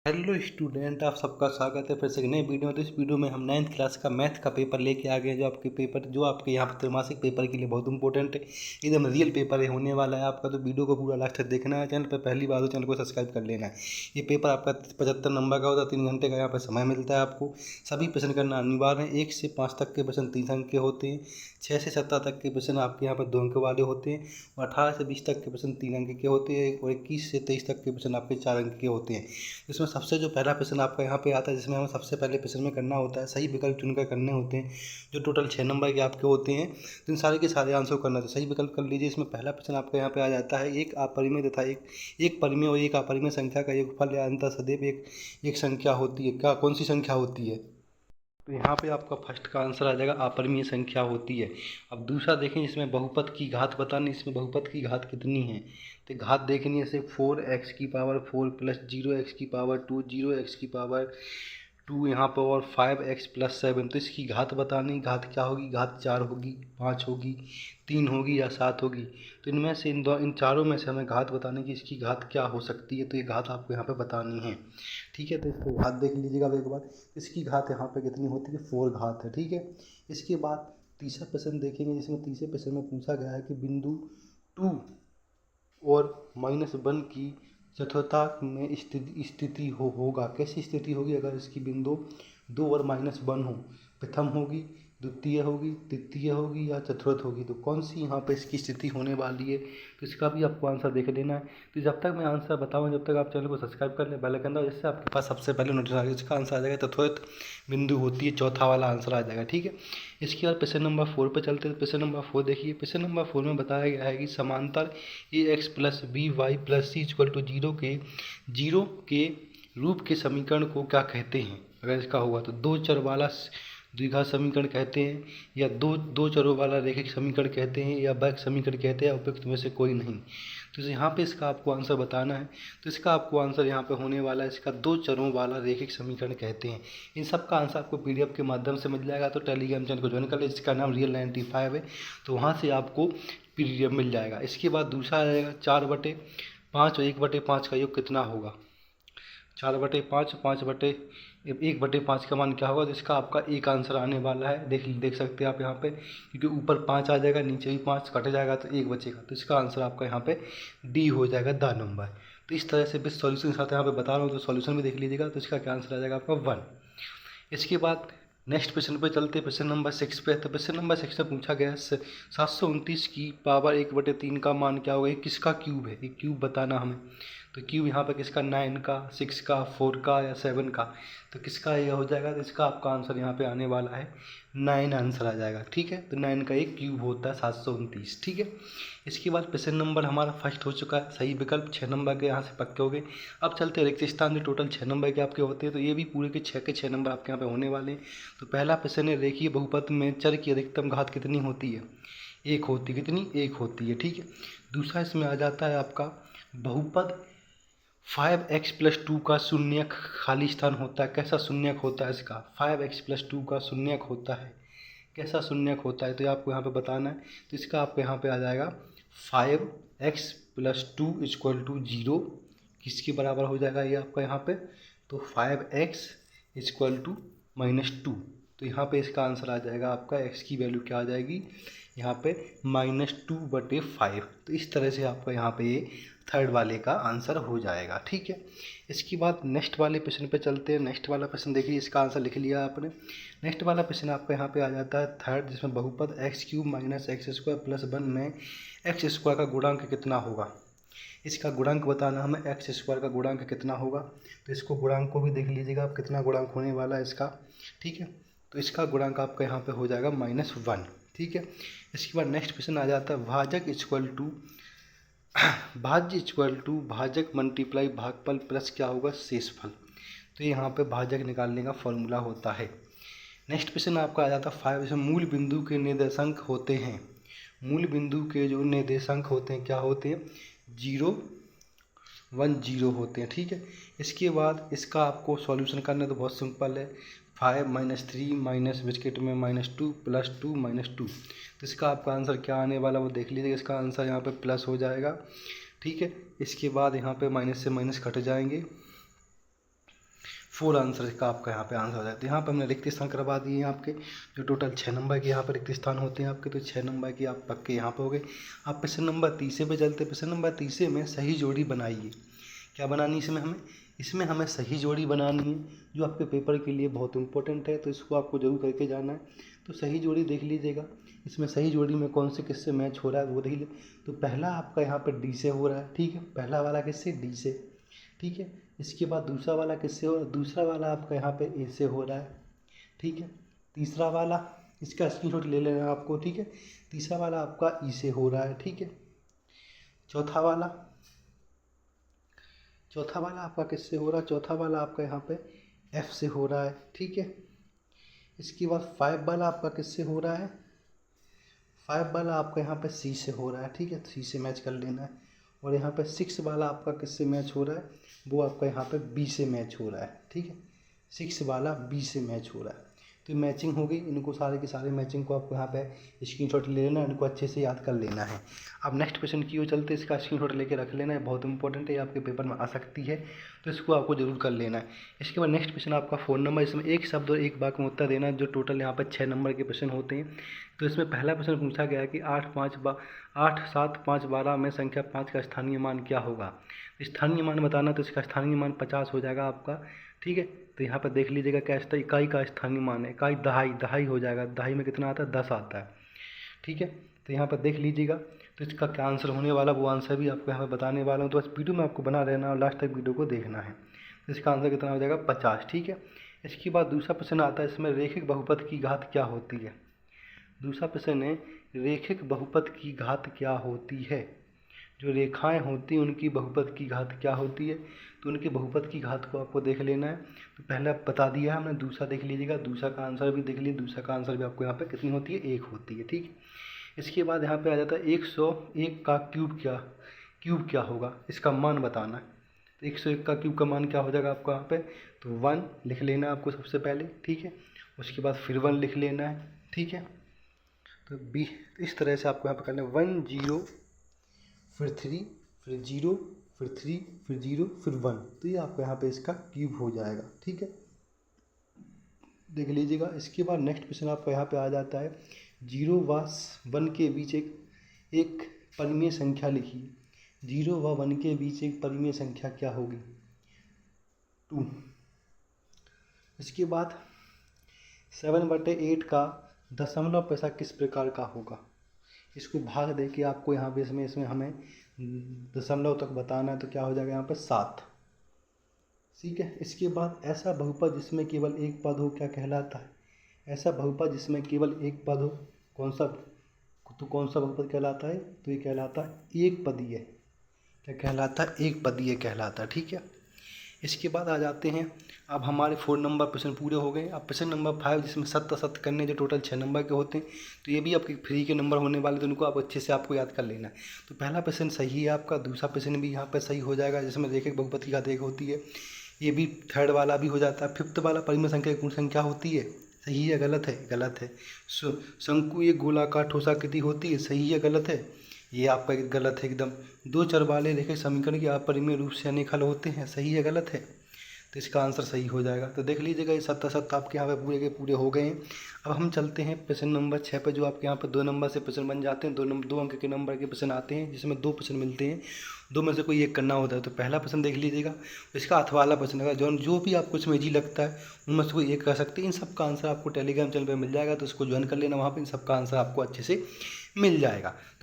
Hello student, आप सबका स्वागत है फिर से एक नए वीडियो में। तो इस वीडियो में हम 9th क्लास का मैथ का पेपर लेके आ गए, जो आपके यहाँ पर त्रैमासिक पेपर के लिए बहुत इंपॉर्टेंट है। एकदम रियल पेपर है होने वाला है आपका। तो वीडियो को पूरा लास्ट तक देखना है। चैनल पर पहली बार हो चैनल को सब्सक्राइब कर लेना है। ये पेपर आपका 75 नंबर का होता है। 3 घंटे का यहाँ पर समय मिलता है आपको। सभी प्रश्न करना अनिवार्य है। 1 से 5 तक के प्रश्न 3 अंक के होते हैं। 6 से 17 तक के प्रश्न आपके यहाँ पर 2 अंक वाले होते हैं। और 18 से 20 तक के प्रश्न 3 अंक के होते हैं। और 21 से 23 तक के प्रश्न आपके 4 अंक के होते हैं। इसमें सबसे जो पहला प्रश्न आपका यहाँ पे आता है, जिसमें हमें सबसे पहले प्रश्न में करना होता है, सही विकल्प चुनकर करने होते हैं, जो टोटल 6 नंबर के आपके होते हैं। तो इन सारे के सारे आंसर करना है। तो सही विकल्प कर लीजिए। इसमें पहला प्रश्न आपका यहाँ पे आ जाता है, एक अपरिमेय तथा एक परिमेय और एक अपरिमेय संख्या का योगफल या अंतर सदैव एक संख्या होती है। क्या कौन सी संख्या होती है? तो यहाँ पे आपका फर्स्ट का आंसर आ जाएगा अपरिमेय संख्या होती है। अब दूसरा देखें, इसमें बहुपद की घात बतानी। इसमें बहुपद की घात कितनी है? तो घात देखनी है, जैसे 4x की पावर 4 प्लस 0x की पावर 2, 0x की पावर 2 यहाँ पर, और 5x प्लस 7। तो इसकी घात बतानी। घात क्या होगी? घात 4 होगी, 5 होगी, 3 होगी या 7 होगी। तो इनमें से इन चारों में से हमें घात बताने की इसकी घात क्या हो सकती है। तो ये घात आपको यहाँ पे बतानी है। ठीक है, तो इसको घात देख लीजिएगा अब एक बार। इसकी घात यहाँ पे कितनी होती है? 4 घात है। ठीक है, इसके बाद तीसरा प्रश्न देखेंगे, जिसमें तीसरे प्रश्न में पूछा गया है कि बिंदु 2 और -1 की चतुर्थक में स्थिति होगा। कैसी स्थिति होगी? अगर इसकी बिंदु 2 और -1 हो, प्रथम होगी, द्वितीय होगी, तृतीय होगी या चतुर्थ होगी। तो कौन सी यहाँ पे इसकी स्थिति होने वाली है, तो इसका भी आपको आंसर देख लेना है। तो जब तक मैं आंसर बताऊँ, जब तक आप चैनल को सब्सक्राइब कर लें, बेल आइकन दबाएं, जिससे आपके पास सबसे पहले नोटिफिकेशन आएगा। इसका आंसर आ जाएगा चतुर्थ बिंदु होती है, चौथा वाला आंसर आ जाएगा। ठीक है, इसके बाद प्रश्न नंबर 4 पर चलते हैं। प्रश्न नंबर 4 देखिए। प्रश्न नंबर 4 में बताया गया है कि समांतर ax plus b y plus c equal to 0 के रूप के समीकरण को क्या कहते हैं? अगर इसका हुआ तो दो चर वाला द्विघात समीकरण कहते हैं, या दो चरों वाला रैखिक समीकरण कहते हैं, या वक्र समीकरण कहते हैं, उपयुक्त में से कोई नहीं। तो यहाँ पे इसका आपको आंसर बताना है। तो इसका आपको आंसर यहाँ पे होने वाला है, इसका दो चरों वाला रैखिक समीकरण कहते हैं। इन सब का आंसर आपको पीडीएफ के माध्यम से मिल जाएगा। तो टेलीग्राम चैनल को ज्वाइन कर ले, जिसका नाम रियल 95 है। तो वहाँ से आपको पीडीएफ मिल जाएगा। इसके बाद दूसरा आ जाएगा 4/5 और 1/5 का योग कितना होगा? 4/5, 1/5 का मान क्या होगा? तो इसका आपका एक आंसर आने वाला है। देख सकते हैं आप यहाँ पे, क्योंकि ऊपर 5 आ जाएगा, नीचे भी 5 कट जाएगा तो 1 बचेगा। तो इसका आंसर आपका यहाँ पे डी हो जाएगा, द नंबर। तो इस तरह से भी सॉल्यूशन के साथ यहाँ पे बता रहा हूँ, तो सॉल्यूशन भी देख लीजिएगा। तो इसका क्या आंसर आ जाएगा आपका 1। इसके बाद नेक्स्ट प्रश्न पे चलते हैं, प्रश्न नंबर 6 पे। तो प्रश्न नंबर 6 में पूछा गया है 729 की पावर 1/3 का मान क्या होगा? ये किसका क्यूब है? ये क्यूब बताना हमें। तो क्यूब यहाँ पर किसका? 9 का, 6 का, 4 का या 7 का। तो किसका ये हो जाएगा? तो इसका आपका आंसर यहाँ पे आने वाला है 9 आंसर आ जाएगा। ठीक है, तो 9 का एक क्यूब होता है 729। ठीक है, इसके बाद प्रश्न नंबर हमारा फर्स्ट हो चुका है। सही विकल्प 6 नंबर के यहाँ से पक्के हो गए। अब चलते हैं रिक्त स्थान, जो टोटल 6 नंबर के आपके होते हैं। तो ये भी पूरे के 6 नंबर आपके यहाँ पे होने वाले हैं। तो पहला प्रश्न है, रेखीय बहुपद में चर की अधिकतम घात कितनी होती है? 1 होती है। कितनी? 1 होती है। ठीक है, दूसरा इसमें आ जाता है आपका बहुपद 5x प्लस 2 का शून्यक खाली स्थान होता है। कैसा शून्यक होता है इसका? 5x प्लस 2 का शून्यक होता है। कैसा शून्यक होता है? तो ये आपको यहाँ पे बताना है। तो इसका आपको यहाँ पे आ जाएगा 5x प्लस 2 इक्वल टू 0 किसके बराबर हो जाएगा ये आपका यहाँ पे? तो 5x इक्वल टू -2। तो यहाँ पे इसका आंसर आ जाएगा आपका, x की वैल्यू क्या आ जाएगी यहाँ पे? -2/5। तो इस तरह से आपका यहाँ पे ये थर्ड वाले का आंसर हो जाएगा। ठीक है, इसके बाद नेक्स्ट वाले प्रश्न पे चलते हैं। नेक्स्ट वाला प्रश्न देखिए, इसका आंसर लिख लिया आपने। नेक्स्ट वाला प्रश्न आपका यहाँ पे आ जाता है थर्ड, जिसमें बहुपद x³ - x² + 1 में x² का गुणांक कितना होगा? इसका गुणांक बताना हमें। x² का गुणांक कितना होगा? तो इसको गुणांक को भी देख लीजिएगा आप, कितना गुणांक होने वाला है इसका। ठीक है, तो इसका गुणांक आपका यहाँ पे हो जाएगा -1। ठीक है, इसके बाद नेक्स्ट क्वेश्चन आ जाता है भाज्य इक्वल टू भाजक मल्टीप्लाई भागफल प्लस क्या होगा? शेषफल। तो यहाँ पे भाजक निकालने का फॉर्मूला होता है। नेक्स्ट क्वेश्चन आपका आ जाता है 5, इसमें मूल बिंदु के निर्देशांक होते हैं। मूल बिंदु के जो निर्देशांक होते हैं क्या होते हैं? 0, 1, 0 होते हैं। ठीक है, इसके बाद इसका आपको सॉल्यूशन करना तो बहुत सिंपल है। 5 - 3 ब्रैकेट में -2 + 2 -2। तो इसका आपका आंसर क्या आने वाला वो देख लीजिए। इसका आंसर यहाँ पे प्लस हो जाएगा। ठीक है, इसके बाद यहाँ पे माइनस से माइनस कट जाएंगे। 4 आंसर का आपका यहाँ पे आंसर हो जाता है। यहाँ पे हमने रिक्त स्थान करवा दिए हैं आपके, जो टोटल 6 नंबर के यहाँ पर रिक्त स्थान होते हैं आपके, तो 6 नंबर के आप पक्के यहाँ पे हो गए। आप प्रश्न नंबर 30 पे चलते। प्रश्न नंबर 30 में सही जोड़ी बनाइए। क्या बनानी इसमें हमें सही जोड़ी बनानी है, जो आपके पेपर के लिए बहुत इंपॉर्टेंट है, तो इसको आपको जरूर करके जाना है। तो सही जोड़ी देख लीजिएगा, इसमें सही जोड़ी में कौन से किससे मैच हो रहा है वो देख लीजिए। तो पहला आपका यहाँ पे डी से हो रहा है, ठीक है, पहला वाला किससे, डी से, ठीक है। इसके बाद दूसरा वाला किससे हो रहा है, दूसरा वाला आपका यहाँ पे ए से हो रहा है, ठीक है। तीसरा वाला, इसका स्क्रीनशॉट ले लेना आपको, ठीक है। तीसरा वाला आपका ई से हो रहा है, ठीक है। चौथा वाला आपका किससे हो रहा है, चौथा वाला आपका यहाँ पे एफ से हो रहा है, ठीक है। इसके बाद 5 वाला आपका किससे हो रहा है, 5 वाला आपका यहाँ पे सी से हो रहा है, ठीक है, सी से मैच कर लेना है। और यहाँ पे 6 वाला आपका किससे मैच हो रहा है, वो आपका यहाँ पे बी से मैच हो रहा है, ठीक है। 6 वाला बी से मैच हो रहा है, तो मैचिंग हो गई। इनको सारे के सारे मैचिंग को आपको यहाँ पे स्क्रीनशॉट ले लेना है, इनको अच्छे से याद कर लेना है। अब नेक्स्ट क्वेश्चन की ओर चलते, इसका स्क्रीनशॉट लेके रख लेना है, बहुत इंपॉर्टेंट है, आपके पेपर में आ सकती है, तो इसको आपको जरूर कर लेना है। इसके बाद नेक्स्ट क्वेश्चन आपका 4 नंबर, इसमें एक शब्द और एक वाक्य में उत्तर देना है, जो टोटल यहाँ पर 6 नंबर के प्रश्न होते हैं। तो इसमें पहला प्रश्न पूछा गया कि 8, 7, 5, 12 में संख्या 5 का स्थानीय मान क्या होगा। स्थानीय मान बताना, तो इसका स्थानीय मान 50 हो जाएगा आपका, ठीक है। तो यहाँ पर देख लीजिएगा क्या इकाई का स्थानीय मान है, इकाई दहाई हो जाएगा। दहाई में कितना आता है, 10 आता है, ठीक है। तो यहाँ पर देख लीजिएगा, तो इसका क्या आंसर होने वाला, वो आंसर भी आपको यहाँ पर बताने वाला हूँ। तो बस वीडियो में आपको बना रहना और लास्ट तक वीडियो को देखना है। तो इसका आंसर कितना हो जाएगा, 50, ठीक है। इसके बाद दूसरा प्रश्न आता है, इसमें रेखिक बहुपद की घात क्या होती है। दूसरा प्रश्न है, रेखिक बहुपद की घात क्या होती है। जो रेखाएं होती हैं उनकी बहुपद की घात क्या होती है, तो उनके बहुपद की घात को आपको देख लेना है। तो पहला बता दिया है हमने, दूसरा देख लीजिएगा, दूसरा का आंसर भी देख लीजिए। दूसरा का आंसर भी आपको यहाँ पे कितनी होती है, 1 होती है, ठीक है। इसके बाद यहाँ पे आ जाता है 101 का क्यूब क्या होगा, इसका मान बताना है। तो 101 का क्यूब का मान क्या हो जाएगा आपको यहाँ पे, तो 1 लिख लेना है आपको सबसे पहले, ठीक है। उसके बाद फिर 1 लिख लेना है, ठीक है। तो बी इस तरह से आपको यहाँ पे करना है, 1 0 फिर 3 फिर 0 फिर 3 फिर 0 फिर 1, तो ये आपको यहाँ पे इसका क्यूब हो जाएगा, ठीक है, देख लीजिएगा। इसके बाद नेक्स्ट क्वेश्चन आपको यहाँ पे आ जाता है, 0 व 1 के बीच एक परिमेय संख्या लिखिए। 0 व 1 के बीच एक परिमेय संख्या क्या होगी, 2। इसके बाद 7/8 का दशमलव पैसा किस प्रकार का होगा। इसको भाग दे के आपको यहाँ पे इसमें हमें दशमलव तक बताना है, तो क्या हो जाएगा यहाँ पे 7, ठीक है। इसके बाद ऐसा बहुपद जिसमें केवल एक पद हो क्या कहलाता है। ऐसा बहुपद जिसमें केवल एक पद हो कौन सा बहुपद कहलाता है, तो ये कहलाता है एक पदीय। क्या कहलाता है, एक पदीय कहलाता है, ठीक है। इसके बाद आ जाते हैं, अब हमारे 4 नंबर प्रश्न पूरे हो गए। अब प्रश्न नंबर 5 जिसमें सत्य करने, जो टोटल 6 नंबर के होते हैं, तो ये भी आपके फ्री के नंबर होने वाले, तो उनको आप अच्छे से आपको याद कर लेना है। तो पहला प्रश्न सही है आपका, दूसरा प्रश्न भी यहाँ पर सही हो जाएगा, जिसमें रेखिक बहुपद की घात 1 होती है, ये भी थर्ड वाला भी हो जाता है। 5th वाला परिमेय संख्या गुण संख्या होती है, सही है गलत है, गलत है। शंकु एक गोलाकार ठोसाकृति होती है, सही है गलत है, ये आपका गलत है एकदम। 2 चर वाले रेखिक समीकरण के अपरिमेय रूप से अनेक हल होते हैं, सही है गलत है, तो इसका आंसर सही हो जाएगा। तो देख लीजिएगा, ये 7 आपके यहाँ पे पूरे के पूरे हो गए हैं। अब हम चलते हैं प्रश्न नंबर 6 पर, जो आपके यहाँ पर 2 नंबर से प्रश्न बन जाते हैं। 2 अंक के नंबर के प्रश्न आते हैं, जिसमें 2 प्रश्न मिलते हैं, 2 में से कोई एक करना होता है। तो पहला प्रश्न देख लीजिएगा, इसका अथवा वाला प्रश्न है, जो भी आपको इसमें इजी लगता है उनमें से कोई एक कर सकते हैं। इन सब का आंसर आपको टेलीग्राम चैनल पर मिल जाएगा, तो उसको ज्वाइन कर लेना, वहाँ पर इन सब का आंसर आपको अच्छे से मिल जाएगा।